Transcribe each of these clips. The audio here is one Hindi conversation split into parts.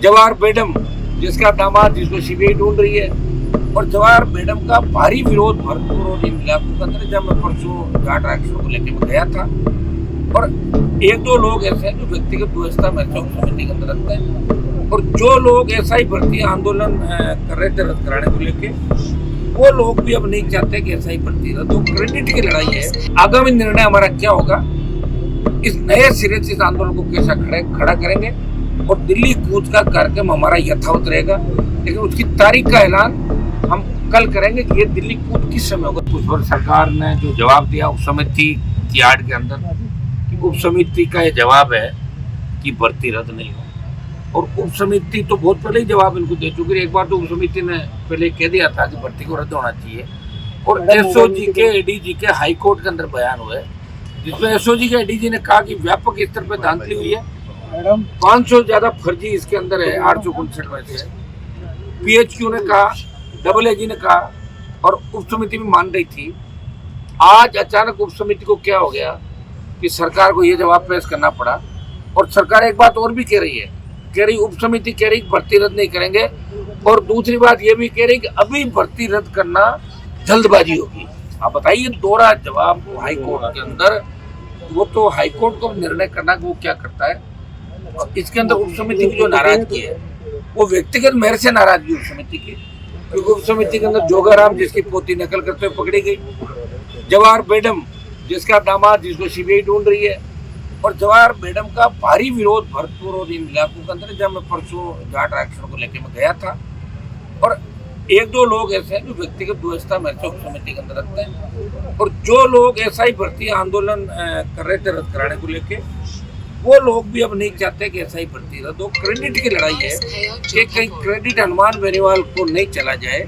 जवाहर बेगम जिसका दामाद जिसको सीबीआई ढूंढ रही है, और जवाहर बेगम का भारी विरोध भरतपुर और इन इलाकों के अंदर, जब मैं परसों जाट आरक्षण को लेकर मैं गया था, और एक दो लोग ऐसे हैं जो व्यक्तिगत व्यवस्था में समिति के अंदर रखते हैं, और जो लोग ऐसा ही भर्ती आंदोलन कर रहे थे रद्द कराने को लेके, वो लोग भी अब नहीं चाहते कि ऐसा ही भर्ती रद्द हो। क्रेडिट की लड़ाई है। आगामी निर्णय हमारा क्या होगा, इस नए सिरे से इस आंदोलन को कैसा खड़ा करेंगे, और दिल्ली कूच का कार्यक्रम हमारा यथावत रहेगा, लेकिन उसकी तारीख का ऐलान हम कल करेंगे कि ये दिल्ली कूच किस समय होगा। उस पर सरकार ने जो जवाब दिया उप समिति की आड़ के अंदर, कि उप समिति का ये जवाब है कि भर्ती रद्द नहीं हो, और उप समिति तो बहुत पहले ही जवाब इनको दे चुकी है। एक बार तो उप समिति ने पहले कह दिया था कि भर्ती को रद्द होना चाहिए, और एसओजी के एडीजी के हाई कोर्ट के अंदर बयान हुए, जिसमें एसओजी के एडीजी ने कहा कि व्यापक स्तर पर धांधली हुई है, 500 ज्यादा फर्जी इसके अंदर है 859 में से। पीएचक्यू ने कहा, डबल एजी ने कहा, और उप समिति भी मान रही थी। आज अचानक उप समिति को क्या हो गया कि सरकार को यह जवाब पेश करना पड़ा, और सरकार एक बात और भी कह रही है, कह रही उप समिति कह रही भर्ती रद्द नहीं करेंगे, और दूसरी बात यह भी कह रही कि अभी भर्ती रद्द करना जल्दबाजी होगी। आप बताइए, दोहरा जवाब हाई कोर्ट के अंदर। वो तो हाई कोर्ट को निर्णय करना कि वो क्या करता है। इसके अंदर उप समिति की जो नाराजगी है वो व्यक्तिगत मेहर से नाराजगी उप समिति की, क्योंकि उप समिति के अंदर जोगाराम जिसकी पोती नकल करते हुए पकड़ी गई, जवाहर बेगम जिसका दामाद जिसको सीबीआई ढूंढ रही है, और जवाहर बेगम का भारी विरोध भरतपुर और इन इलाकों के अंदर, जब मैं परसों जाट आरक्षण को लेकर मैं गया था, और एक दो लोग ऐसे हैं जो व्यक्तिगत व्यवस्था में उप समिति के अंदर रखते हैं, और जो लोग ऐसा ही भर्ती आंदोलन कर रहे थे रद्द कराने को लेके, वो लोग भी अब नहीं चाहते कि ऐसा ही भर्ती रद्द हो। क्रेडिट की लड़ाई है कि कहीं क्रेडिट हनुमान बेनीवाल को नहीं चला जाए,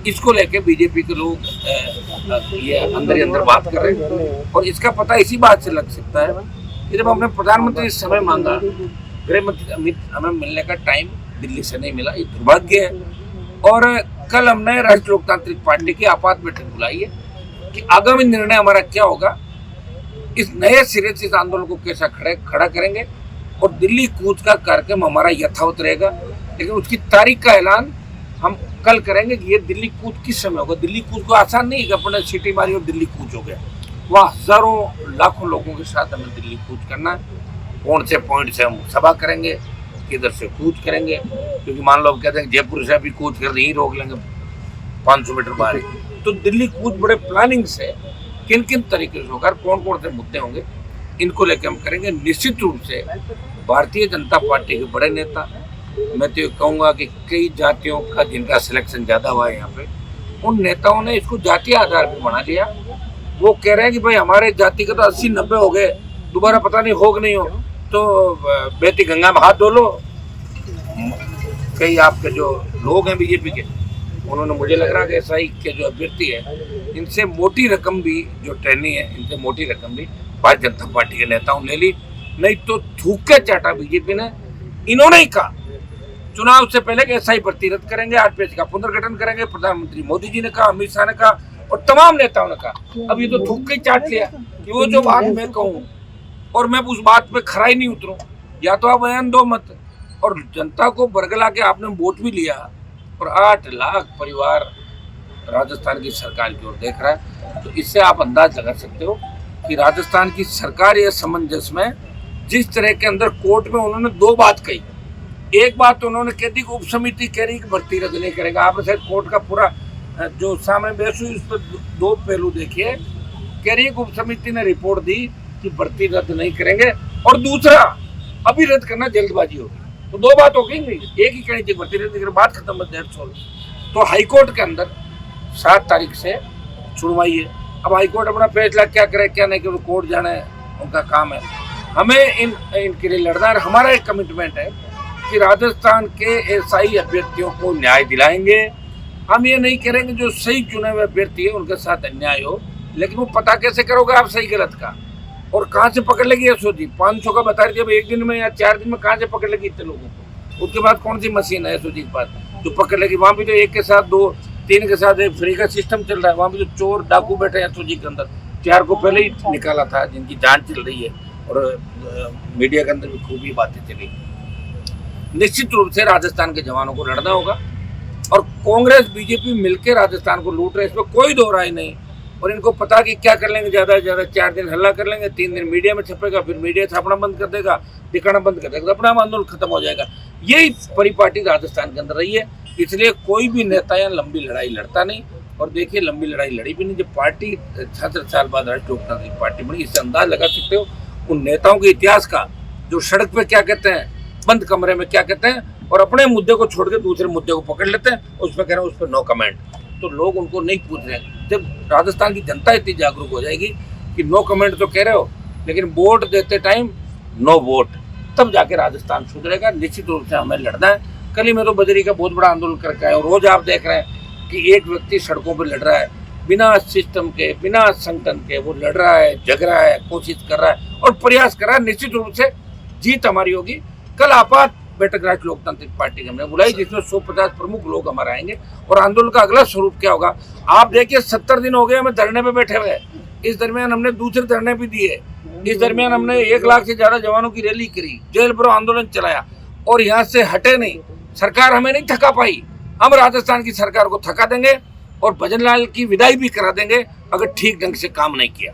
इसको लेके बीजेपी के लोग ये अंदर ही अंदर बात कर रहे हैं। और इसका पता इसी बात से लग सकता है कि जब हमने प्रधानमंत्री से समय मांगा, गृह मंत्री अमित हमें मिलने का टाइम दिल्ली से नहीं मिला, ये दुर्भाग्य है। और कल हमने राष्ट्रीय लोकतांत्रिक पार्टी की आपात बैठक बुलाई है कि आगामी निर्णय हमारा क्या होगा, इस नए सिरे से इस आंदोलन को कैसा खड़ा करेंगे, और दिल्ली कूच का कार्यक्रम हमारा यथावत रहेगा, लेकिन उसकी तारीख का ऐलान हम कल करेंगे कि ये दिल्ली कूच किस समय होगा। दिल्ली कूच को आसान नहीं है कि अपने सिटी मारी और दिल्ली कूच हो गया। वहाँ हजारों लाखों लोगों के साथ हमें दिल्ली कूच करना है। कौन से पॉइंट से हम सभा करेंगे, किधर से कूच करेंगे, क्योंकि मान लो कहते हैं जयपुर से भी कूच कर यहीं रोक लेंगे 500 मीटर बाहर। तो दिल्ली कूच बड़े प्लानिंग से किन किन तरीके से होगा, कौन कौन से मुद्दे होंगे, इनको लेकर हम करेंगे। निश्चित रूप से भारतीय जनता पार्टी के बड़े नेता, मैं तो कहूँगा कि कई जातियों का जिनका सिलेक्शन ज़्यादा हुआ है यहाँ पे, उन नेताओं ने इसको जातीय आधार पर बना लिया। वो कह रहे हैं कि भाई हमारे जाति के तो 80-90 हो गए, दोबारा पता नहीं हो कि नहीं हो, तो बेटी गंगा में हाथ धो लो। कई आपके जो लोग हैं बीजेपी के, उन्होंने, मुझे लग रहा है कि एसआई के जो अभ्यर्थी है, इनसे मोटी रकम भी, जो ट्रेनी है, इनसे मोटी रकम भी भारतीय जनता पार्टी के नेताओं ने ली। नहीं तो थूक के चाटा बीजेपी ने। इन्होंने ही कहा चुनाव से पहले कि एसआई भर्ती रद्द करेंगे, 8 पेज का पुनर्गठन करेंगे। प्रधानमंत्री मोदी जी ने कहा, अमित शाह ने कहा, और तमाम नेताओं ने कहा। अब ये तो थूक के चाट लिया कि वो जो बात मैं कहूँ और मैं उस बात पे खरा ही नहीं उतरूँ, या तो आप बयान दो मत। और जनता को बरगला के आपने वोट भी लिया, और 8 लाख परिवार राजस्थान की सरकार की ओर देख रहा है। तो इससे आप अंदाज लगा सकते हो कि राजस्थान की सरकार ये समंजस में, जिस तरह के अंदर कोर्ट में उन्होंने 2 बात कही। एक बात तो उन्होंने कह दी कि उप समिति कह रही कि भर्ती रद्द नहीं करेगा। आपने शायद कोर्ट का पूरा जो सामने बहस हुई उस पर 2 पहलू देखिए। कह रही है कि उप समिति ने रिपोर्ट दी कि भर्ती रद्द नहीं करेंगे, और दूसरा अभी रद्द करना जल्दबाजी होगी। तो 2 बात हो गई नहीं, एक ही कहनी चाहिए भर्ती रद्द करने, बात खत्म। तो हाईकोर्ट के अंदर 7 तारीख से सुनवाई है। अब हाईकोर्ट अपना फैसला क्या करे क्या नहीं करे, कोर्ट जाना है, उनका काम है। हमें इनके लिए लड़ना है। हमारा एक कमिटमेंट है कि राजस्थान के एसआई अभ्यर्थियों को न्याय दिलाएंगे। हम ये नहीं करेंगे जो सही चुने हुए अभ्यर्थी है उनके साथ अन्याय हो, लेकिन वो पता कैसे करोगे आप सही गलत का, और कहाँ से पकड़ लेगी एसओजी? 500 का बता रही थी, अब 1 दिन में या 4 दिन में कहाँ से पकड़ लेगी इतने लोगों को? उसके बाद कौन सी मशीन है एसओजी के पास जो पकड़ लेगी? वहाँ भी तो 1 के साथ 2, 3 के साथ एक फ्री का सिस्टम चल रहा है। वहाँ भी तो चोर डाकू बैठे हैं एसओजी के अंदर। 4 को पहले ही निकाला था, जिनकी जांच चल रही है, और मीडिया के अंदर भी खूब ही बातें चली। निश्चित रूप से राजस्थान के जवानों को लड़ना होगा। और कांग्रेस बीजेपी मिलकर राजस्थान को लूट रहे, इसमें कोई दो राय नहीं। और इनको पता कि क्या कर लेंगे, ज़्यादा से ज़्यादा 4 दिन हल्ला कर लेंगे, 3 दिन मीडिया में छपेगा, फिर मीडिया छापना बंद कर देगा, दिखाना बंद कर देगा, अपना आंदोलन खत्म हो जाएगा। यही परिपाटी राजस्थान के अंदर रही है। इसलिए कोई भी नेता यहाँ लंबी लड़ाई लड़ता नहीं। और देखिए लंबी लड़ाई लड़ी भी नहीं। जब पार्टी 66 साल बाद राष्ट्रीय लोकतांत्रिक पार्टी बनी, इससे अंदाज लगा सकते हो उन नेताओं के इतिहास का, जो सड़क पे क्या कहते हैं, बंद कमरे में क्या कहते हैं, और अपने मुद्दे को छोड़ के दूसरे मुद्दे को पकड़ लेते हैं, उसमें कह रहे हैं उस पर नो कमेंट। तो लोग उनको नहीं पूछ रहे हैं। जब राजस्थान की जनता इतनी जागरूक हो जाएगी कि नो कमेंट तो कह रहे हो, लेकिन वोट देते टाइम नो वोट, तब जाके राजस्थान सुधरेगा। निश्चित रूप से हमें लड़ना है। कल ही मैं तो बजरी का बहुत बड़ा आंदोलन करके आया, और रोज आप देख रहे हैं कि एक व्यक्ति सड़कों पर लड़ रहा है, बिना सिस्टम के, बिना संगठन के, वो लड़ रहा है, जग रहा है, कोशिश कर रहा है और प्रयास कर रहा है। निश्चित रूप से जीत हमारी होगी। कल आपात बैठक राष्ट्रीय लोकतांत्रिक पार्टी हमने बुलाई, जिसमें 150 प्रमुख लोग हमारे आएंगे। और आंदोलन का अगला स्वरूप क्या होगा, आप देखिए 70 दिन हो गए हमें धरने पे बैठे हुए। इस दरमियान हमने दूसरे धरने भी दिए। इस दरमियान हमने 1 लाख से ज्यादा जवानों की रैली करी, जेल भरो आंदोलन चलाया, और यहाँ से हटे नहीं। सरकार हमें नहीं थका पाई। हम राजस्थान की सरकार को थका देंगे और भजन लाल की विदाई भी करा देंगे अगर ठीक ढंग से काम नहीं किया।